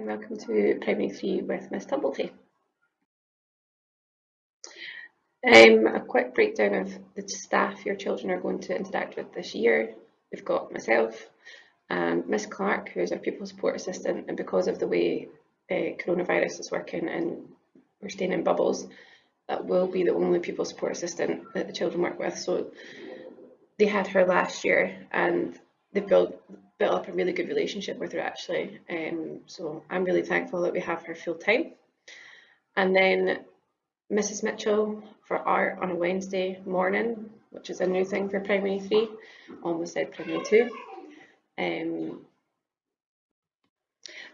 and welcome to Primary 3 with Miss Tumblety. A quick breakdown of the staff your children are going to interact with this year. We've got myself and Miss Clark, who is our pupil support assistant, and because of the way coronavirus is working and we're staying in bubbles, that will be the only pupil support assistant that the children work with. So they had her last year and they've built up a really good relationship with her actually. So I'm really thankful that we have her full time. And then Mrs. Mitchell for art on a Wednesday morning, which is a new thing for Primary 3, almost said Primary 2.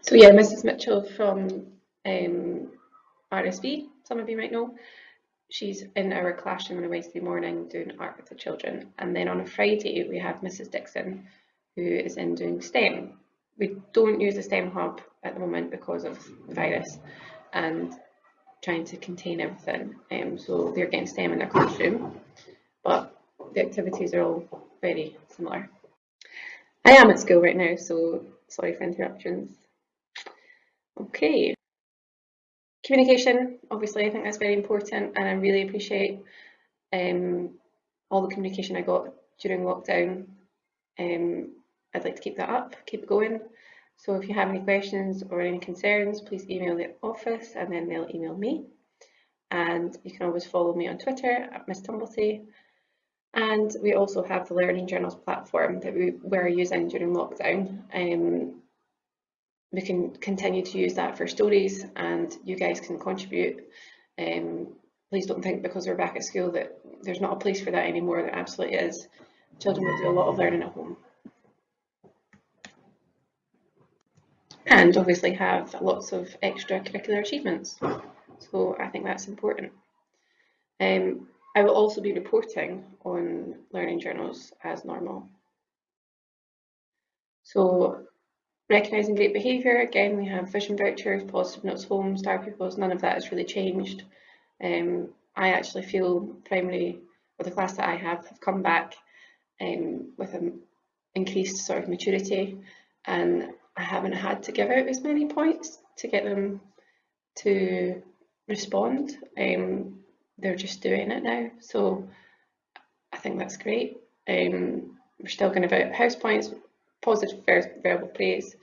So yeah, Mrs. Mitchell from RSV, some of you might know. She's in our classroom on a Wednesday morning doing art with the children. And then on a Friday, we have Mrs. Dixon, who is in doing STEM. We don't use the STEM hub at the moment because of the virus and trying to contain everything. So they're getting STEM in their classroom, but the activities are all very similar. I am at school right now, so sorry for interruptions. Okay. Communication, obviously, I think that's very important, and I really appreciate all the communication I got during lockdown. I'd like to keep that up, keep it going. So if you have any questions or any concerns, please email the office and then they'll email me. And you can always follow me on Twitter at Miss Tumblety. And we also have the Learning Journals platform that we were using during lockdown. We can continue to use that for stories and you guys can contribute. Please don't think because we're back at school that there's not a place for that anymore. There absolutely is. Children will do a lot of learning at home. And obviously have lots of extracurricular achievements. So I think that's important. I will also be reporting on Learning Journals as normal. So recognising great behaviour, again we have vision vouchers, positive notes home, star pupils, none of that has really changed. I actually feel primary, or the class that I have come back with an increased sort of maturity, and I haven't had to give out as many points to get them to respond. They're just doing it now, so I think that's great. We're still going about house points, positive verbal praise.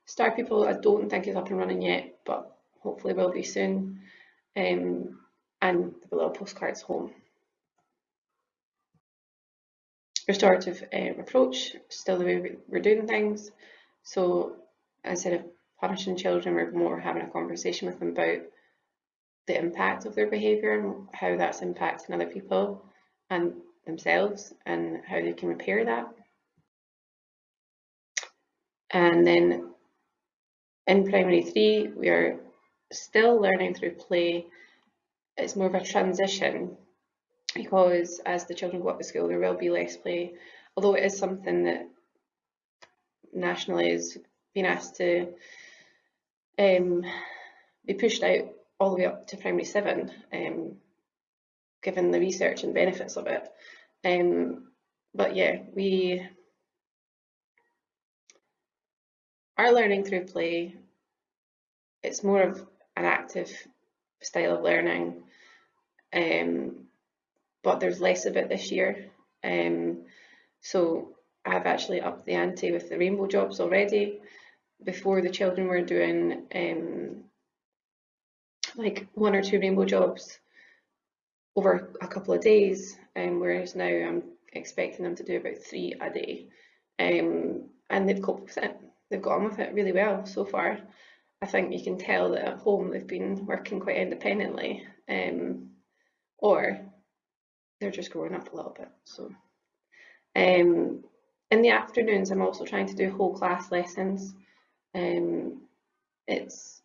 Star People I don't think is up and running yet, but hopefully will be soon. And the little postcards home. Restorative approach, still the way we're doing things. So instead of punishing children, we're more having a conversation with them about the impact of their behaviour and how that's impacting other people and themselves and how they can repair that. And then in Primary 3, we are still learning through play. It's more of a transition because as the children go up to school, there will be less play, although it is something that nationally is being asked to be pushed out all the way up to Primary 7, given the research and benefits of it. But yeah, we are learning through play. It's more of an active style of learning, but there's less of it this year. So I've actually upped the ante with the rainbow jobs already. Before, the children were doing like 1 or 2 rainbow jobs over a couple of days, whereas now I'm expecting them to do about 3 a day. And they've coped with it. They've got on with it really well so far. I think you can tell that at home they've been working quite independently, or they're just growing up a little bit. So in the afternoons, I'm also trying to do whole class lessons. It's,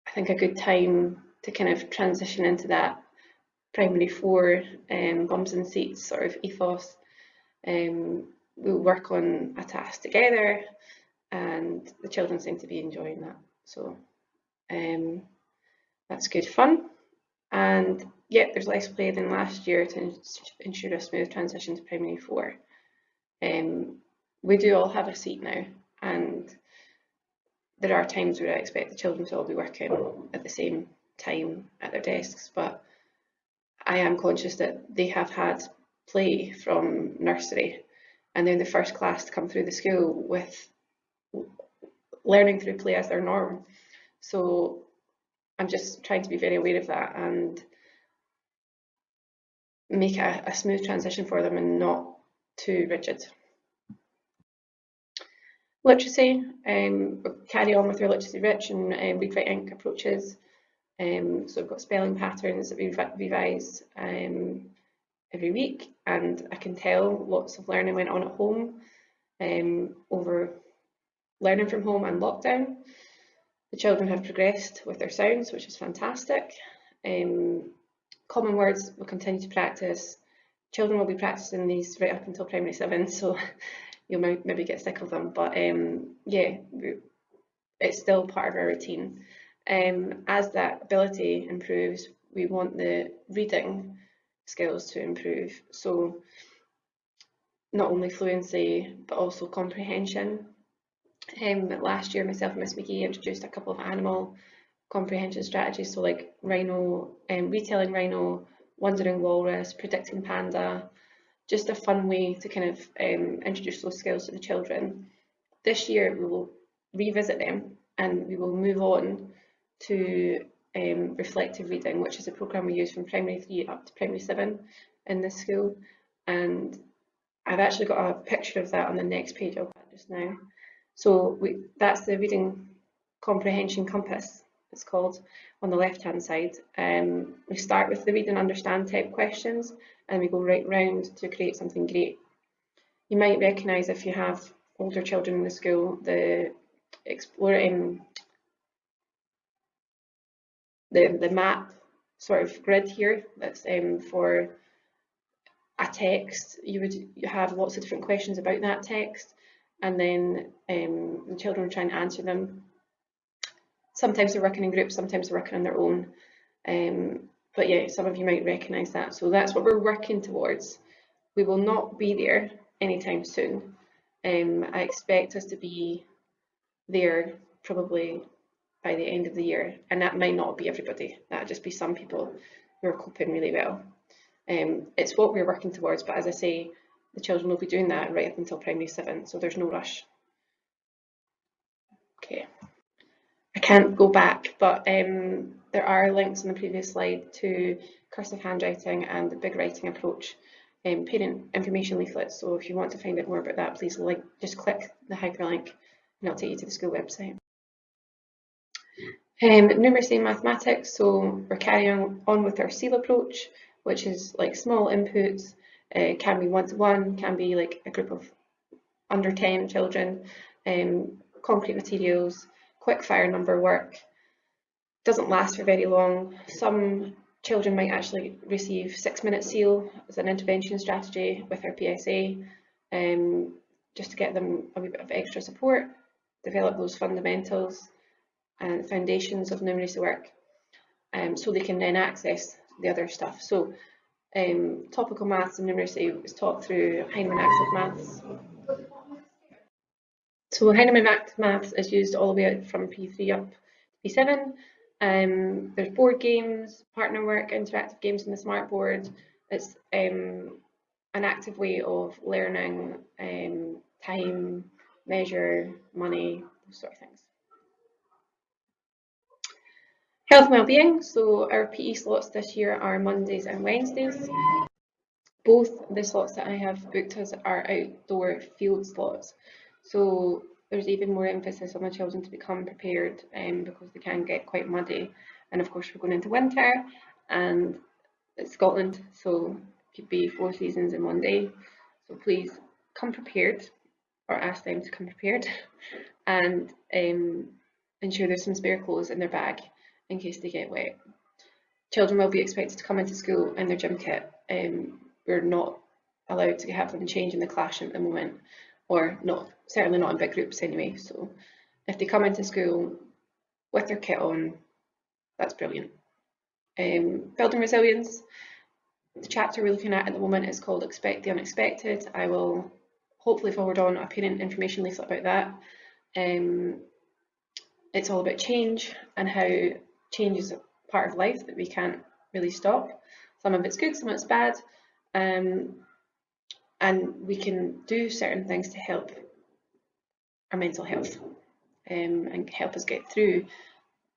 I think, a good time to kind of transition into that Primary 4 bums and seats sort of ethos. We'll work on a task together and the children seem to be enjoying that. So that's good fun. And yeah, there's less play than last year to ensure a smooth transition to Primary 4. We do all have a seat now, and there are times where I expect the children to all be working at the same time at their desks, but I am conscious that they have had play from nursery and they're the first class to come through the school with learning through play as their norm. So I'm just trying to be very aware of that and make a smooth transition for them and not too rigid. Literacy, we'll carry on with our literacy rich and read, write, ink approaches. So we've got spelling patterns that we revise every week, and I can tell lots of learning went on at home over learning from home and lockdown. The children have progressed with their sounds, which is fantastic. Common words will continue to practice. Children will be practicing these right up until primary 7, so you'll maybe get sick of them, but yeah, it's still part of our routine. As that ability improves, we want the reading skills to improve. So not only fluency, but also comprehension. Last year, myself and Miss McGee introduced a couple of animal comprehension strategies, so like rhino, retelling rhino, wandering walrus, predicting panda, just a fun way to kind of introduce those skills to the children. This year we will revisit them and we will move on to reflective reading, which is a programme we use from primary 3 up to primary 7 in this school. And I've actually got a picture of that on the next page I'll put just now. So that's the reading comprehension compass, it's called, on the left hand side. We start with the read and understand type questions and we go right round to create something great. You might recognise, if you have older children in the school, the map sort of grid here that's for a text. You have lots of different questions about that text, and then the children try and answer them. Sometimes they're working in groups, sometimes they're working on their own. But yeah, some of you might recognise that. So that's what we're working towards. We will not be there anytime soon. I expect us to be there probably by the end of the year, and that might not be everybody. That'll just be some people who are coping really well. It's what we're working towards, but as I say, the children will be doing that right up until primary 7, so there's no rush. Okay, I can't go back, but there are links on the previous slide to cursive handwriting and the big writing approach, parent information leaflets. So if you want to find out more about that, please just click the hyperlink and it'll take you to the school website. Numeracy and mathematics, so we're carrying on with our SEAL approach, which is like small inputs, can be one-to-one, can be like a group of under 10 children, concrete materials, quick fire number work, doesn't last for very long. Some children might actually receive 6-minute SEAL as an intervention strategy with our PSA, just to get them a wee bit of extra support, develop those fundamentals and foundations of numeracy work, so they can then access the other stuff. So topical maths and numeracy is taught through Heinemann Active Maths. So Heinemann Active Maths is used all the way out from P3 up to P7. There's board games, partner work, interactive games on the smart board. It's an active way of learning time, measure, money, those sort of things. Health and Wellbeing, so our PE slots this year are Mondays and Wednesdays. Both the slots that I have booked us are outdoor field slots. So there's even more emphasis on the children to become prepared because they can get quite muddy. And of course we're going into winter and it's Scotland, so it could be 4 seasons in one day. So please come prepared, or ask them to come prepared, and ensure there's some spare clothes in their bag in case they get wet. Children will be expected to come into school in their gym kit. We're not allowed to have them change in the classroom at the moment, or certainly not in big groups anyway. So if they come into school with their kit on, that's brilliant. Building resilience, the chapter we're looking at the moment is called Expect the Unexpected. I will hopefully forward on a parent information leaflet about that. it's all about change and how change is a part of life that we can't really stop. Some of it's good, some of it's bad, um, and we can do certain things to help our mental health and help us get through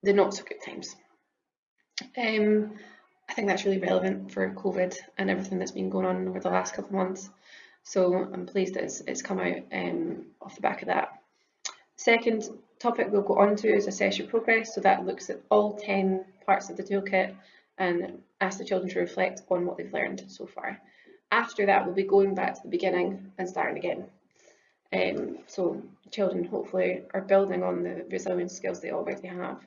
the not so good times. I think that's really relevant for COVID and everything that's been going on over the last couple of months. So I'm pleased that it's come out off the back of that. Second topic we'll go on to is assess your progress. So that looks at all 10 parts of the toolkit and ask the children to reflect on what they've learned so far. After that, we'll be going back to the beginning and starting again. So children hopefully are building on the resilience skills they already have.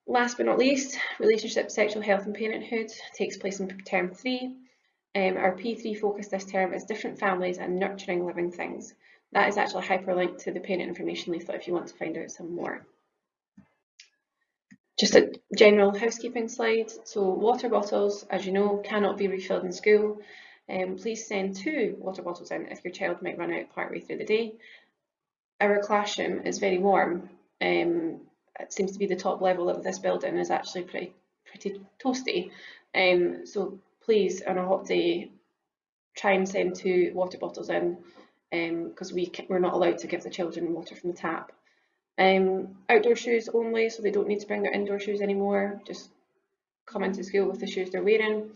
Last but not least, relationship, sexual health and parenthood takes place in term 3. Our P3 focus this term is different families and nurturing living things. That is actually hyperlinked to the parent information leaflet if you want to find out some more. Just a general housekeeping slide. So water bottles, as you know, cannot be refilled in school. Please send 2 water bottles in if your child might run out partway through the day. Our classroom is very warm. It seems to be the top level of this building is actually pretty toasty. So please, on a hot day, try and send 2 water bottles in because we're not allowed to give the children water from the tap. Outdoor shoes only, so they don't need to bring their indoor shoes anymore. Just come into school with the shoes they're wearing.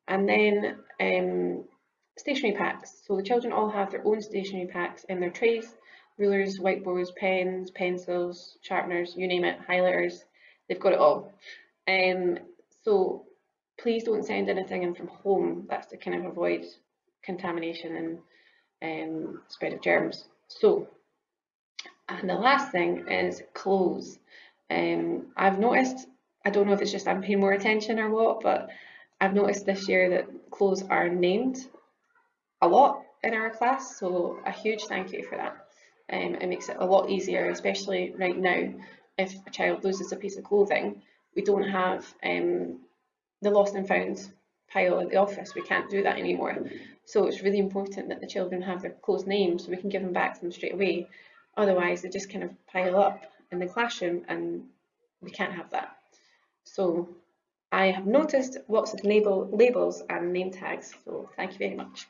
And then stationery packs. So the children all have their own stationery packs in their trays. Rulers, whiteboards, pens, pencils, sharpeners, you name it, highlighters, they've got it all. So please don't send anything in from home. That's to kind of avoid contamination and spread of germs. So, and the last thing is clothes. I've noticed, I don't know if it's just I'm paying more attention or what, but I've noticed this year that clothes are named a lot in our class, so a huge thank you for that. It makes it a lot easier, especially right now. If a child loses a piece of clothing, we don't have the lost and found pile at the office. We can't do that anymore. So it's really important that the children have their clothes named so we can give them back to them straight away. Otherwise, they just kind of pile up in the classroom and we can't have that. So I have noticed lots of labels and name tags, so thank you very much.